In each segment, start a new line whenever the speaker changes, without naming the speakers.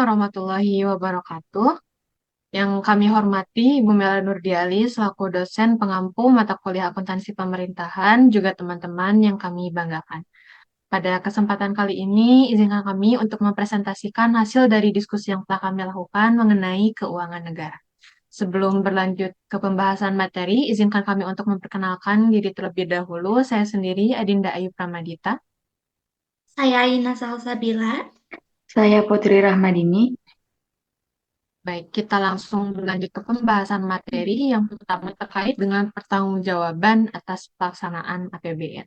warahmatullahi wabarakatuh. Yang kami hormati Ibu Mela Nurdiali selaku dosen pengampu mata kuliah akuntansi pemerintahan, juga teman-teman yang kami banggakan. Pada kesempatan kali ini, izinkan kami untuk mempresentasikan hasil dari diskusi yang telah kami lakukan mengenai keuangan negara. Sebelum berlanjut ke pembahasan materi, izinkan kami untuk memperkenalkan diri terlebih dahulu. Saya sendiri, Adinda Ayu Pramadita.
Saya Ina Salsabila.
Saya Putri Rahmadini.
Baik, kita langsung berlanjut ke pembahasan materi yang pertama terkait dengan pertanggungjawaban atas pelaksanaan APBN.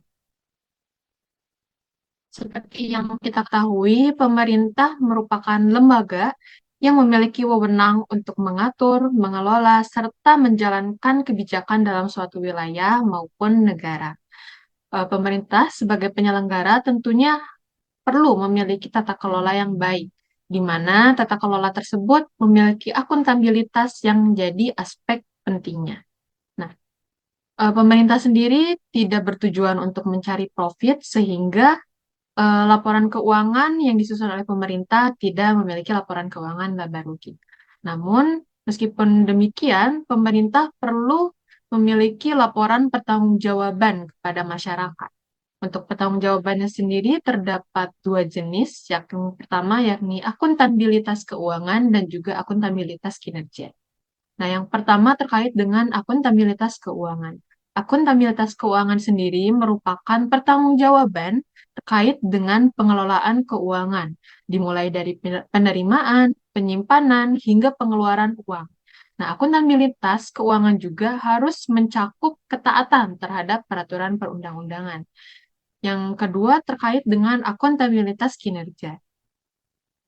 Seperti yang kita ketahui, pemerintah merupakan lembaga yang memiliki wewenang untuk mengatur, mengelola, serta menjalankan kebijakan dalam suatu wilayah maupun negara. Pemerintah sebagai penyelenggara tentunya perlu memiliki tata kelola yang baik, di mana tata kelola tersebut memiliki akuntabilitas yang menjadi aspek pentingnya. Nah, pemerintah sendiri tidak bertujuan untuk mencari profit, sehingga laporan keuangan yang disusun oleh pemerintah tidak memiliki laporan keuangan laba rugi. Namun, meskipun demikian, pemerintah perlu memiliki laporan pertanggungjawaban kepada masyarakat. Untuk pertanggungjawabannya sendiri terdapat dua jenis, yakni pertama yakni akuntabilitas keuangan dan juga akuntabilitas kinerja. Nah, yang pertama terkait dengan akuntabilitas keuangan. Akuntabilitas keuangan sendiri merupakan pertanggungjawaban terkait dengan pengelolaan keuangan, dimulai dari penerimaan, penyimpanan, hingga pengeluaran uang. Nah, akuntabilitas keuangan juga harus mencakup ketaatan terhadap peraturan perundang-undangan. Yang kedua terkait dengan akuntabilitas kinerja.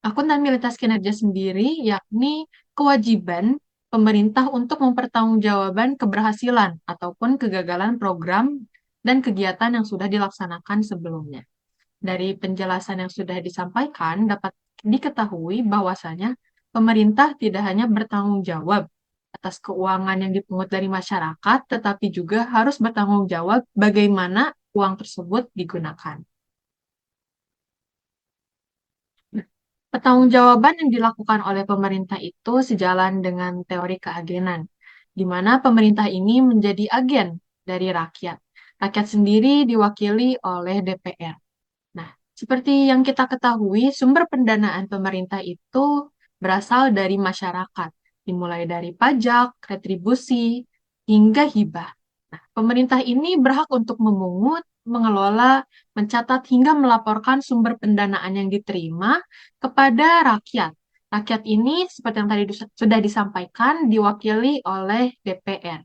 Akuntabilitas kinerja sendiri yakni kewajiban pemerintah untuk mempertanggungjawabkan keberhasilan ataupun kegagalan program dan kegiatan yang sudah dilaksanakan sebelumnya. Dari penjelasan yang sudah disampaikan dapat diketahui bahwasanya pemerintah tidak hanya bertanggung jawab atas keuangan yang dipungut dari masyarakat, tetapi juga harus bertanggung jawab bagaimana uang tersebut digunakan. Pertanggungjawaban yang dilakukan oleh pemerintah itu sejalan dengan teori keagenan, di mana pemerintah ini menjadi agen dari rakyat. Rakyat sendiri diwakili oleh DPR. Nah, seperti yang kita ketahui, sumber pendanaan pemerintah itu berasal dari masyarakat, dimulai dari pajak, retribusi, hingga hibah. Nah, pemerintah ini berhak untuk memungut, mengelola, mencatat, hingga melaporkan sumber pendanaan yang diterima kepada rakyat. Rakyat ini, seperti yang tadi sudah disampaikan, diwakili oleh DPR.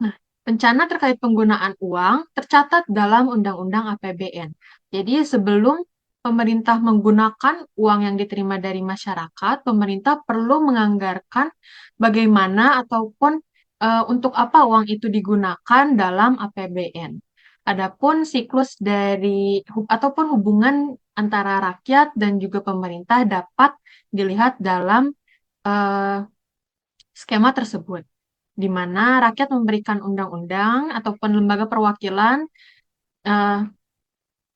Nah, rencana terkait penggunaan uang tercatat dalam Undang-Undang APBN. Jadi sebelum pemerintah menggunakan uang yang diterima dari masyarakat, pemerintah perlu menganggarkan bagaimana ataupun untuk apa uang itu digunakan dalam APBN. Adapun siklus ataupun hubungan antara rakyat dan juga pemerintah dapat dilihat dalam eh, skema tersebut, di mana rakyat memberikan undang-undang ataupun lembaga perwakilan eh,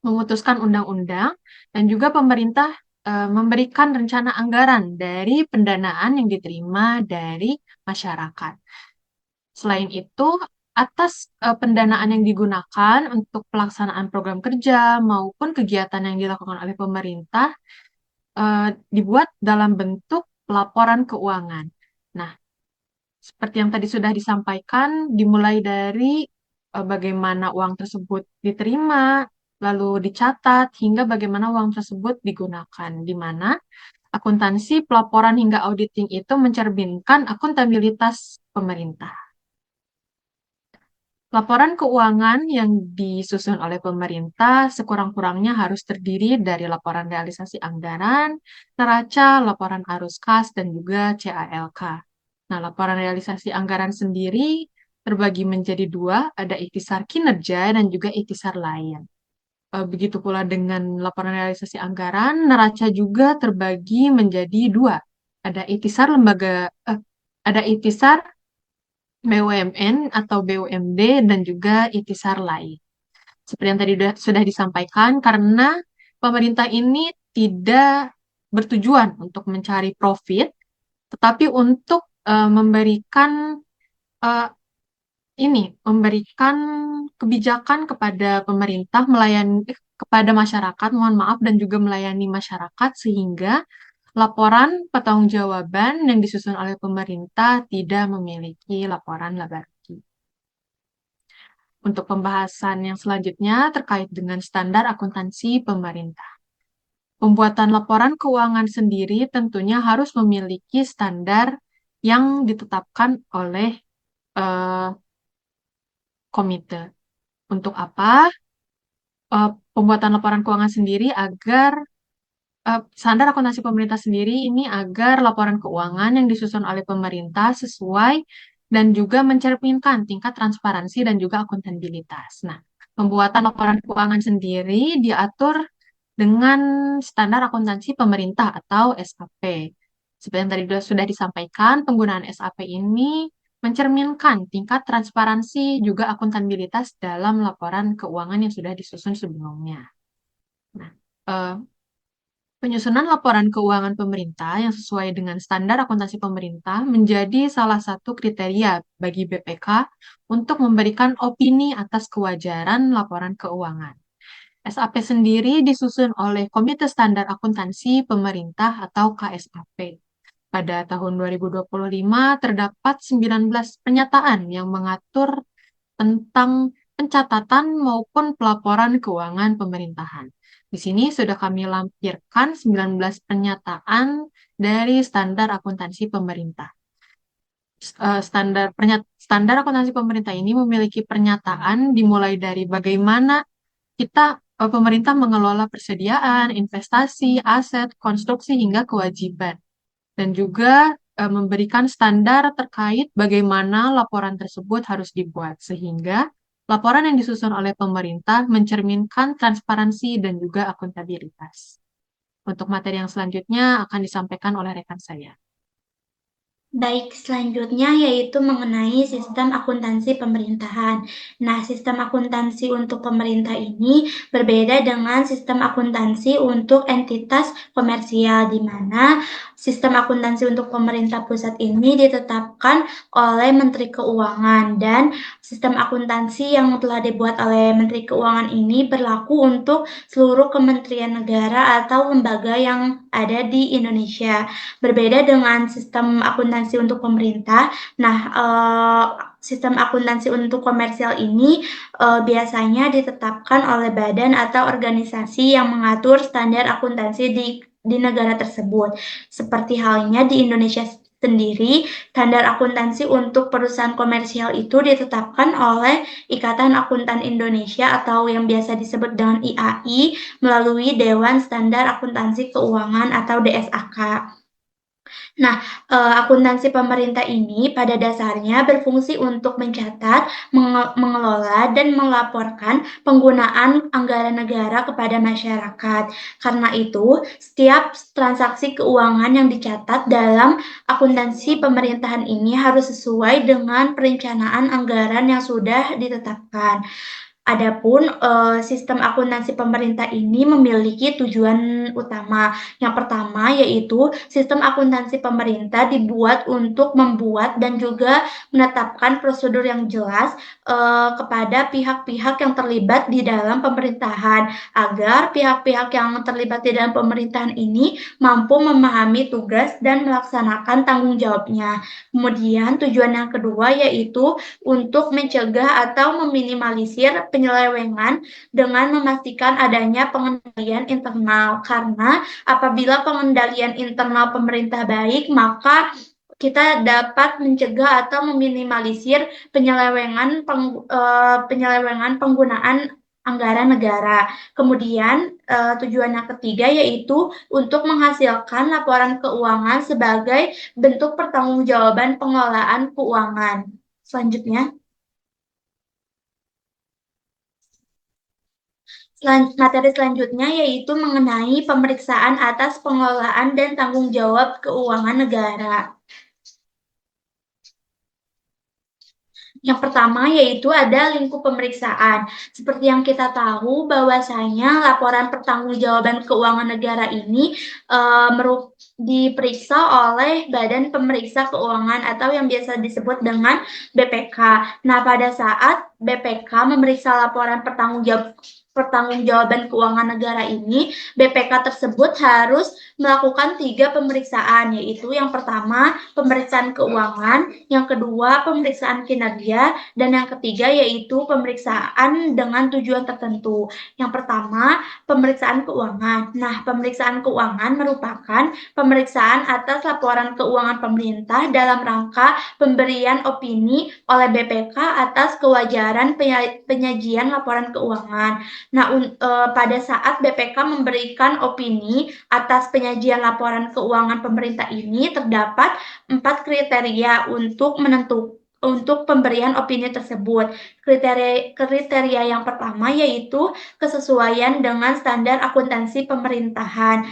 memutuskan undang-undang, dan juga pemerintah memberikan rencana anggaran dari pendanaan yang diterima dari masyarakat. Selain itu, atas pendanaan yang digunakan untuk pelaksanaan program kerja maupun kegiatan yang dilakukan oleh pemerintah dibuat dalam bentuk laporan keuangan. Nah, seperti yang tadi sudah disampaikan, dimulai dari bagaimana uang tersebut diterima, lalu dicatat, hingga bagaimana uang tersebut digunakan, di mana akuntansi, pelaporan, hingga auditing itu mencerminkan akuntabilitas pemerintah. Laporan keuangan yang disusun oleh pemerintah sekurang-kurangnya harus terdiri dari laporan realisasi anggaran, neraca, laporan arus kas, dan juga CALK. Nah, laporan realisasi anggaran sendiri terbagi menjadi dua, ada ikhtisar kinerja dan juga ikhtisar lain. Begitu pula dengan laporan realisasi anggaran, neraca juga terbagi menjadi dua, ada ikhtisar ada ikhtisar BUMN atau BUMD dan juga ikhtisar lain. Seperti yang tadi sudah disampaikan, karena pemerintah ini tidak bertujuan untuk mencari profit, tetapi untuk memberikan eh, memberikan kebijakan kepada pemerintah kepada masyarakat, mohon maaf, dan juga melayani masyarakat sehingga laporan pertanggungjawaban yang disusun oleh pemerintah tidak memiliki laporan laba rugi. Untuk pembahasan yang selanjutnya terkait dengan standar akuntansi pemerintah. Pembuatan laporan keuangan sendiri tentunya harus memiliki standar yang ditetapkan oleh eh, komite. Untuk apa? Pembuatan laporan keuangan sendiri agar standar akuntansi pemerintah sendiri ini agar laporan keuangan yang disusun oleh pemerintah sesuai dan juga mencerminkan tingkat transparansi dan juga akuntabilitas. Nah, pembuatan laporan keuangan sendiri diatur dengan standar akuntansi pemerintah atau SAP. Seperti yang tadi sudah disampaikan, penggunaan SAP ini mencerminkan tingkat transparansi juga akuntabilitas dalam laporan keuangan yang sudah disusun sebelumnya. Nah, eh, penyusunan laporan keuangan pemerintah yang sesuai dengan standar akuntansi pemerintah menjadi salah satu kriteria bagi BPK untuk memberikan opini atas kewajaran laporan keuangan. SAP sendiri disusun oleh Komite Standar Akuntansi Pemerintah atau KSAP. Pada tahun 2025 terdapat 19 pernyataan yang mengatur tentang pencatatan maupun pelaporan keuangan pemerintahan. Di sini sudah kami lampirkan 19 pernyataan dari standar akuntansi pemerintah. Standar akuntansi pemerintah ini memiliki pernyataan dimulai dari bagaimana pemerintah mengelola persediaan, investasi, aset, konstruksi hingga kewajiban dan juga memberikan standar terkait bagaimana laporan tersebut harus dibuat sehingga laporan yang disusun oleh pemerintah mencerminkan transparansi dan juga akuntabilitas. Untuk materi yang selanjutnya akan disampaikan oleh rekan saya.
Baik, selanjutnya yaitu mengenai sistem akuntansi pemerintahan. Nah, sistem akuntansi untuk pemerintah ini berbeda dengan sistem akuntansi untuk entitas komersial, di mana sistem akuntansi untuk pemerintah pusat ini ditetapkan oleh Menteri Keuangan, dan sistem akuntansi yang telah dibuat oleh Menteri Keuangan ini berlaku untuk seluruh kementerian negara atau lembaga yang ada di Indonesia. Berbeda dengan sistem akuntansi untuk pemerintah. Nah, sistem akuntansi untuk komersial ini biasanya ditetapkan oleh badan atau organisasi yang mengatur standar akuntansi di negara tersebut. Seperti halnya di Indonesia sendiri, standar akuntansi untuk perusahaan komersial itu ditetapkan oleh Ikatan Akuntan Indonesia atau yang biasa disebut dengan IAI melalui Dewan Standar Akuntansi Keuangan atau DSAK. Nah, akuntansi pemerintah ini pada dasarnya berfungsi untuk mencatat, mengelola, dan melaporkan penggunaan anggaran negara kepada masyarakat. Karena itu, setiap transaksi keuangan yang dicatat dalam akuntansi pemerintahan ini harus sesuai dengan perencanaan anggaran yang sudah ditetapkan. Adapun sistem akuntansi pemerintah ini memiliki tujuan utama. Yang pertama yaitu sistem akuntansi pemerintah dibuat untuk membuat dan juga menetapkan prosedur yang jelas kepada pihak-pihak yang terlibat di dalam pemerintahan, agar pihak-pihak yang terlibat di dalam pemerintahan ini mampu memahami tugas dan melaksanakan tanggung jawabnya. Kemudian tujuan yang kedua yaitu untuk mencegah atau meminimalisir penyelewengan dengan memastikan adanya pengendalian internal. Karena apabila pengendalian internal pemerintah baik, maka kita dapat mencegah atau meminimalisir penyelewengan penggunaan anggaran negara. Kemudian tujuan yang ketiga yaitu untuk menghasilkan laporan keuangan sebagai bentuk pertanggungjawaban pengelolaan keuangan. Selanjutnya, materi selanjutnya yaitu mengenai pemeriksaan atas pengelolaan dan tanggung jawab keuangan negara. Yang pertama yaitu ada lingkup pemeriksaan. Seperti yang kita tahu bahwasanya laporan pertanggungjawaban keuangan negara ini diperiksa oleh Badan Pemeriksa Keuangan atau yang biasa disebut dengan BPK. Nah, pada saat BPK memeriksa laporan pertanggungjawaban keuangan negara ini, BPK tersebut harus melakukan 3 pemeriksaan, yaitu yang pertama pemeriksaan keuangan, yang kedua pemeriksaan kinerja, dan yang ketiga yaitu pemeriksaan dengan tujuan tertentu. Yang pertama, pemeriksaan keuangan. Nah, pemeriksaan keuangan merupakan pemeriksaan atas laporan keuangan pemerintah dalam rangka pemberian opini oleh BPK atas kewajaran penyajian laporan keuangan. Nah, pada saat BPK memberikan opini atas penyajian laporan keuangan pemerintah ini, terdapat 4 kriteria untuk pemberian opini tersebut. Kriteria yang pertama yaitu kesesuaian dengan standar akuntansi pemerintahan.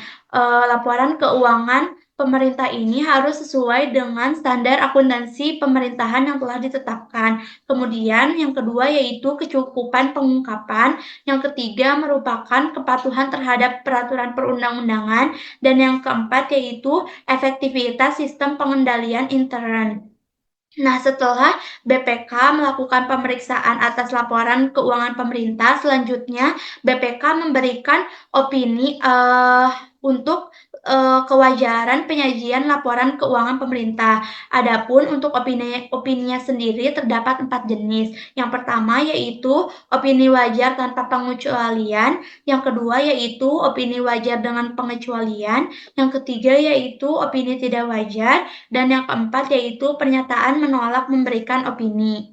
Laporan keuangan pemerintah ini harus sesuai dengan standar akuntansi pemerintahan yang telah ditetapkan. Kemudian yang kedua yaitu kecukupan pengungkapan. Yang ketiga merupakan kepatuhan terhadap peraturan perundang-undangan. Dan yang keempat yaitu efektivitas sistem pengendalian intern. Nah, setelah BPK melakukan pemeriksaan atas laporan keuangan pemerintah, selanjutnya BPK memberikan opini untuk kewajaran penyajian laporan keuangan pemerintah. Adapun untuk opininya sendiri terdapat 4 jenis. Yang pertama yaitu opini wajar tanpa pengecualian, yang kedua yaitu opini wajar dengan pengecualian, yang ketiga yaitu opini tidak wajar, dan yang keempat yaitu pernyataan menolak memberikan opini.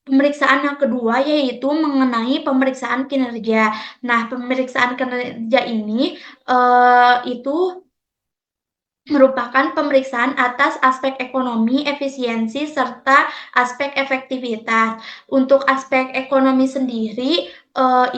Pemeriksaan yang kedua yaitu mengenai pemeriksaan kinerja. Nah, pemeriksaan kinerja ini itu merupakan pemeriksaan atas aspek ekonomi, efisiensi, serta aspek efektivitas. Untuk aspek ekonomi sendiri,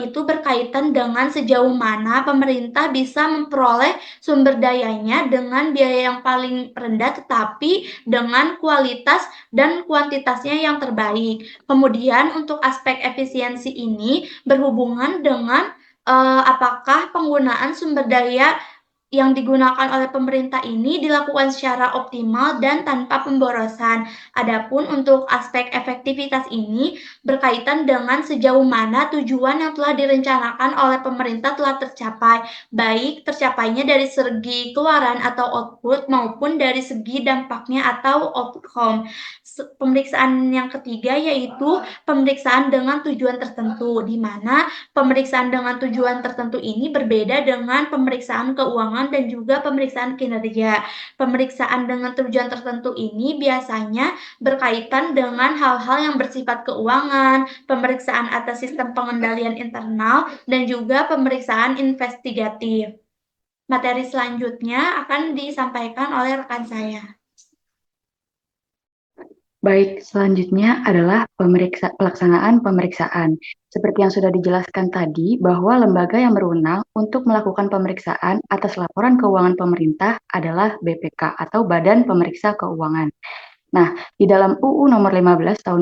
itu berkaitan dengan sejauh mana pemerintah bisa memperoleh sumber dayanya dengan biaya yang paling rendah tetapi dengan kualitas dan kuantitasnya yang terbaik. Kemudian untuk aspek efisiensi ini berhubungan dengan apakah penggunaan sumber daya yang digunakan oleh pemerintah ini dilakukan secara optimal dan tanpa pemborosan. Adapun untuk aspek efektivitas ini berkaitan dengan sejauh mana tujuan yang telah direncanakan oleh pemerintah telah tercapai, baik tercapainya dari segi keluaran atau output maupun dari segi dampaknya atau outcome. Pemeriksaan yang ketiga yaitu pemeriksaan dengan tujuan tertentu, di mana pemeriksaan dengan tujuan tertentu ini berbeda dengan pemeriksaan keuangan dan juga pemeriksaan kinerja. Pemeriksaan dengan tujuan tertentu ini biasanya berkaitan dengan hal-hal yang bersifat keuangan, pemeriksaan atas sistem pengendalian internal, dan juga pemeriksaan investigatif. Materi selanjutnya akan disampaikan oleh rekan saya.
Baik, selanjutnya adalah pelaksanaan pemeriksaan. Seperti yang sudah dijelaskan tadi, bahwa lembaga yang berwenang untuk melakukan pemeriksaan atas laporan keuangan pemerintah adalah BPK atau Badan Pemeriksa Keuangan. Nah, di dalam UU nomor 15 tahun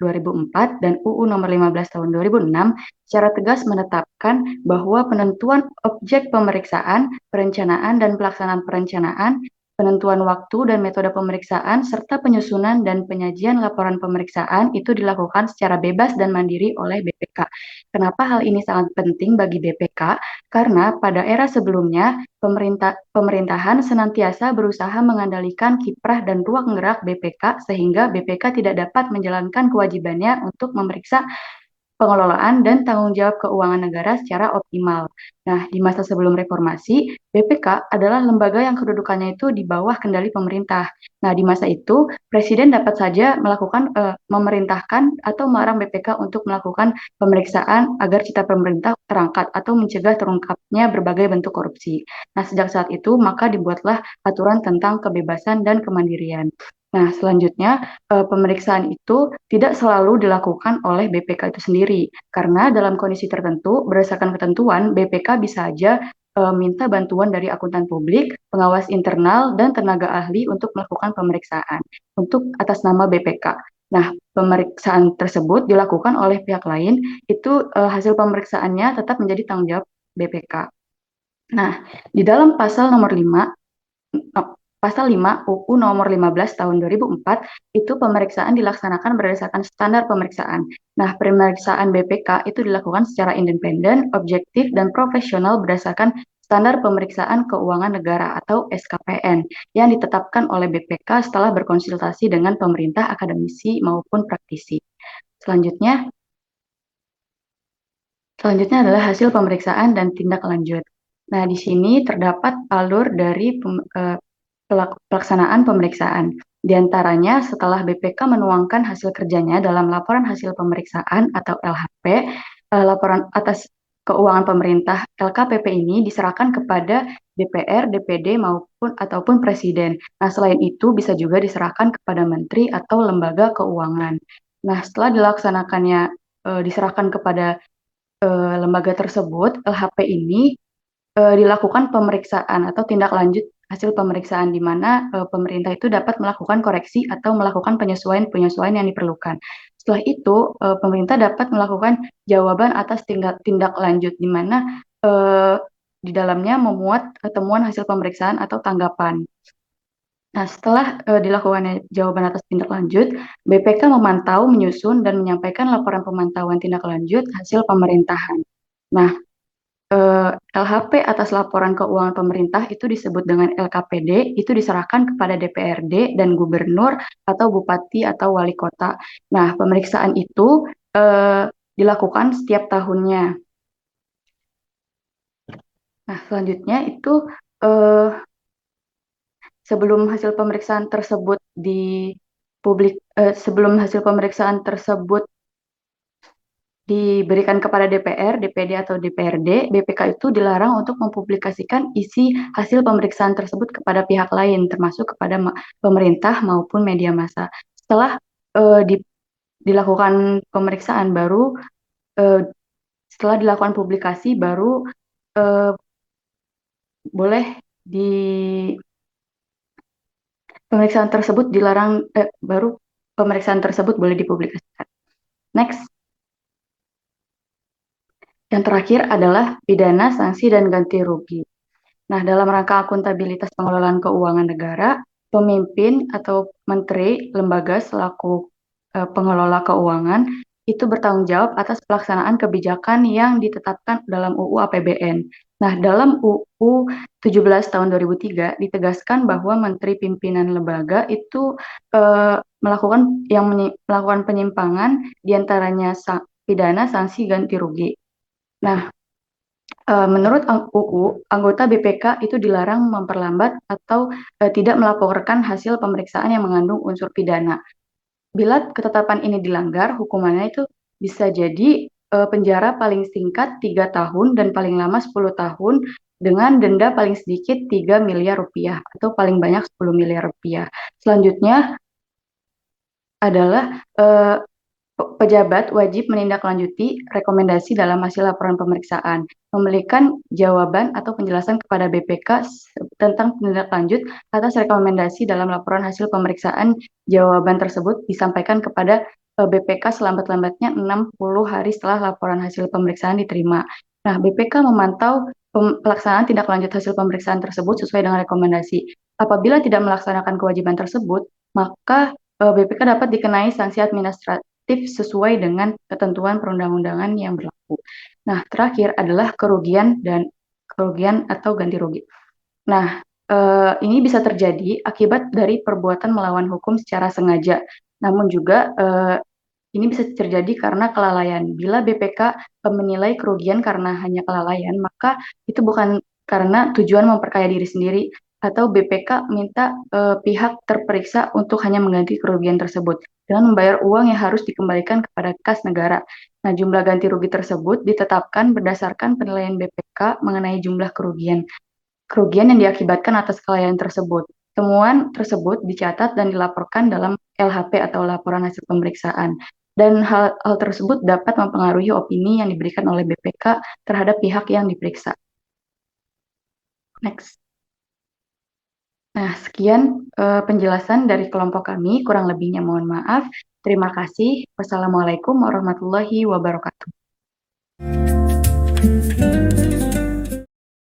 2004 dan UU nomor 15 tahun 2006 secara tegas menetapkan bahwa penentuan objek pemeriksaan, perencanaan dan pelaksanaan perencanaan, penentuan waktu dan metode pemeriksaan, serta penyusunan dan penyajian laporan pemeriksaan itu dilakukan secara bebas dan mandiri oleh BPK. Kenapa hal ini sangat penting bagi BPK? Karena pada era sebelumnya, pemerintahan senantiasa berusaha mengandalkan kiprah dan ruang gerak BPK sehingga BPK tidak dapat menjalankan kewajibannya untuk memeriksa pengelolaan dan tanggung jawab keuangan negara secara optimal. Nah, di masa sebelum reformasi, BPK adalah lembaga yang kedudukannya itu di bawah kendali pemerintah. Nah, di masa itu, Presiden dapat saja memerintahkan atau melarang BPK untuk melakukan pemeriksaan agar citra pemerintah terangkat atau mencegah terungkapnya berbagai bentuk korupsi. Nah, sejak saat itu, maka dibuatlah aturan tentang kebebasan dan kemandirian. Nah, selanjutnya pemeriksaan itu tidak selalu dilakukan oleh BPK itu sendiri, karena dalam kondisi tertentu, berdasarkan ketentuan, BPK bisa saja minta bantuan dari akuntan publik, pengawas internal, dan tenaga ahli untuk melakukan pemeriksaan untuk atas nama BPK. Nah, pemeriksaan tersebut dilakukan oleh pihak lain, itu hasil pemeriksaannya tetap menjadi tanggung jawab BPK. Nah, di dalam pasal 5 UU nomor 15 tahun 2004 itu pemeriksaan dilaksanakan berdasarkan standar pemeriksaan. Nah, pemeriksaan BPK itu dilakukan secara independen, objektif, dan profesional berdasarkan standar pemeriksaan keuangan negara atau SKPN yang ditetapkan oleh BPK setelah berkonsultasi dengan pemerintah, akademisi, maupun praktisi. Selanjutnya adalah hasil pemeriksaan dan tindak lanjut. Nah, di sini terdapat alur dari pelaksanaan pemeriksaan. Di antaranya, setelah BPK menuangkan hasil kerjanya dalam laporan hasil pemeriksaan atau LHP, laporan atas keuangan pemerintah LKPP ini diserahkan kepada DPR, DPD ataupun Presiden. Nah, selain itu bisa juga diserahkan kepada Menteri atau lembaga keuangan. Nah, setelah diserahkan kepada lembaga tersebut, LHP ini dilakukan pemeriksaan atau tindak lanjut hasil pemeriksaan di mana pemerintah itu dapat melakukan koreksi atau melakukan penyesuaian-penyesuaian yang diperlukan. Setelah itu, pemerintah dapat melakukan jawaban atas tindak lanjut di mana di dalamnya memuat temuan hasil pemeriksaan atau tanggapan. Nah, setelah dilakukannya jawaban atas tindak lanjut, BPK memantau, menyusun, dan menyampaikan laporan pemantauan tindak lanjut hasil pemerintahan. Nah, LHP atas laporan keuangan pemerintah itu disebut dengan LKPD, itu diserahkan kepada DPRD dan gubernur atau bupati atau wali kota. Nah, pemeriksaan itu dilakukan setiap tahunnya. Nah, selanjutnya itu sebelum hasil pemeriksaan tersebut sebelum hasil pemeriksaan tersebut diberikan kepada DPR, DPD atau DPRD, BPK itu dilarang untuk mempublikasikan isi hasil pemeriksaan tersebut kepada pihak lain, termasuk kepada pemerintah maupun media massa. Setelah dilakukan pemeriksaan baru, setelah dilakukan publikasi baru boleh pemeriksaan tersebut dilarang, baru pemeriksaan tersebut boleh dipublikasikan. Next. Yang terakhir adalah pidana, sanksi, dan ganti rugi. Nah, dalam rangka akuntabilitas pengelolaan keuangan negara, pemimpin atau menteri lembaga selaku pengelola keuangan itu bertanggung jawab atas pelaksanaan kebijakan yang ditetapkan dalam UU APBN. Nah, dalam UU 17 tahun 2003 ditegaskan bahwa menteri pimpinan lembaga itu melakukan penyimpangan diantaranya pidana, sanksi, ganti rugi. Nah, menurut UU, anggota BPK itu dilarang memperlambat atau tidak melaporkan hasil pemeriksaan yang mengandung unsur pidana. Bila ketetapan ini dilanggar, hukumannya itu bisa jadi penjara paling singkat 3 tahun dan paling lama 10 tahun dengan denda paling sedikit 3 miliar rupiah atau paling banyak 10 miliar rupiah. Selanjutnya adalah pejabat wajib menindaklanjuti rekomendasi dalam hasil laporan pemeriksaan, memberikan jawaban atau penjelasan kepada BPK tentang tindak lanjut atas rekomendasi dalam laporan hasil pemeriksaan. Jawaban tersebut disampaikan kepada BPK selambat-lambatnya 60 hari setelah laporan hasil pemeriksaan diterima. Nah, BPK memantau pelaksanaan tindak lanjut hasil pemeriksaan tersebut sesuai dengan rekomendasi. Apabila tidak melaksanakan kewajiban tersebut, maka BPK dapat dikenai sanksi administratif sesuai dengan ketentuan perundang-undangan yang berlaku. Nah, terakhir adalah kerugian atau ganti rugi. Nah, ini bisa terjadi akibat dari perbuatan melawan hukum secara sengaja. Namun juga ini bisa terjadi karena kelalaian. Bila BPK menilai kerugian karena hanya kelalaian, maka itu bukan karena tujuan memperkaya diri sendiri, atau BPK minta pihak terperiksa untuk hanya mengganti kerugian tersebut dengan membayar uang yang harus dikembalikan kepada kas negara. Nah, jumlah ganti rugi tersebut ditetapkan berdasarkan penilaian BPK mengenai jumlah kerugian yang diakibatkan atas kelalaian tersebut. Temuan tersebut dicatat dan dilaporkan dalam LHP atau laporan hasil pemeriksaan. Dan hal tersebut dapat mempengaruhi opini yang diberikan oleh BPK terhadap pihak yang diperiksa. Next. Nah, sekian penjelasan dari kelompok kami. Kurang lebihnya mohon maaf. Terima kasih. Wassalamualaikum warahmatullahi wabarakatuh.